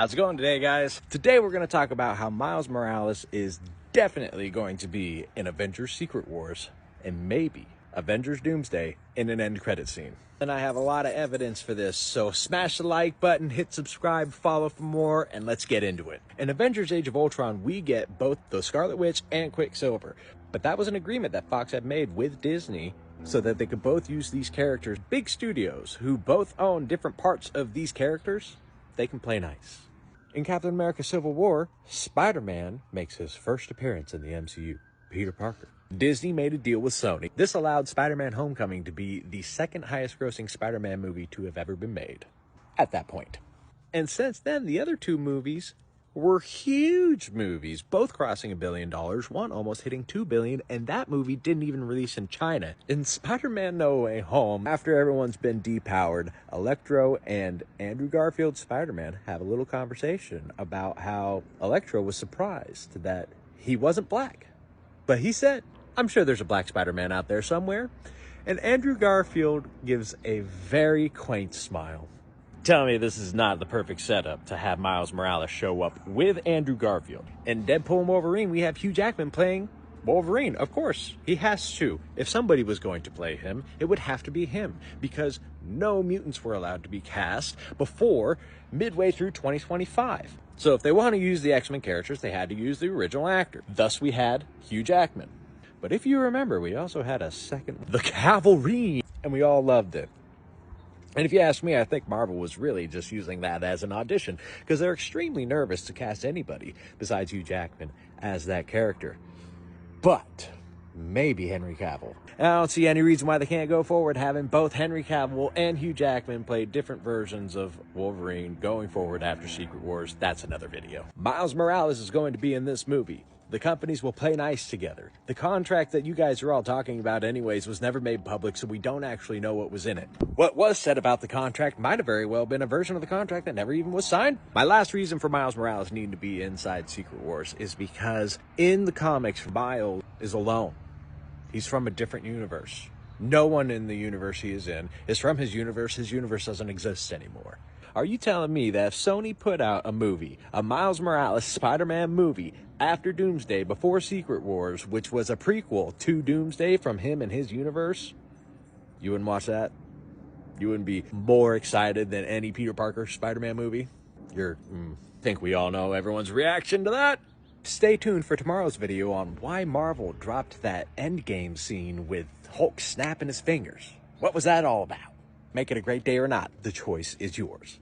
How's it going today, guys? Today we're going to talk about how Miles Morales is definitely going to be in Avengers Secret Wars and maybe Avengers Doomsday in an end credit scene. And I have a lot of evidence for this, so smash the like button, hit subscribe, follow for more, and let's get into it. In Avengers Age of Ultron, we get both the Scarlet Witch and Quicksilver, but that was an agreement that Fox had made with Disney so that they could both use these characters. Big studios who both own different parts of these characters, they can play nice. In Captain America Civil War, Spider-Man makes his first appearance in the MCU, Peter Parker. Disney made a deal with Sony. This allowed Spider-Man Homecoming to be the second highest grossing Spider-Man movie to have ever been made at that point. And since then, the other two movies were huge movies, both crossing $1 billion, one almost hitting $2 billion, and that movie didn't even release in China. In Spider-Man No Way Home, after everyone's been depowered, Electro and Andrew Garfield's Spider-Man have a little conversation about how Electro was surprised that he wasn't black. But he said, I'm sure there's a black Spider-Man out there somewhere. And Andrew Garfield gives a very quaint smile. Tell me this is not the perfect setup to have Miles Morales show up with Andrew Garfield. In Deadpool and Wolverine, we have Hugh Jackman playing Wolverine. Of course, he has to. If somebody was going to play him, it would have to be him, because no mutants were allowed to be cast before midway through 2025. So if they want to use the X-Men characters, they had to use the original actor. Thus, we had Hugh Jackman. But if you remember, we also had a second, the Cavalry, and we all loved it. And if you ask me, I think Marvel was really just using that as an audition, because they're extremely nervous to cast anybody besides Hugh Jackman as that character. But maybe Henry Cavill. And I don't see any reason why they can't go forward having both Henry Cavill and Hugh Jackman play different versions of Wolverine going forward after Secret Wars. That's another video. Miles Morales is going to be in this movie. The companies will play nice together. The contract that you guys are all talking about anyways was never made public, so we don't actually know what was in it. What was said about the contract might have very well been a version of the contract that never even was signed. My last reason for Miles Morales needing to be inside Secret Wars is because in the comics, Miles is alone. He's from a different universe. No one in the universe he is in is from his universe. His universe doesn't exist anymore. Are you telling me that if Sony put out a movie, a Miles Morales Spider-Man movie, after Doomsday, before Secret Wars, which was a prequel to Doomsday from him and his universe, you wouldn't watch that? You wouldn't be more excited than any Peter Parker Spider-Man movie? Think we all know everyone's reaction to that. Stay tuned for tomorrow's video on why Marvel dropped that Endgame scene with Hulk snapping his fingers. What was that all about? Make it a great day or not, the choice is yours.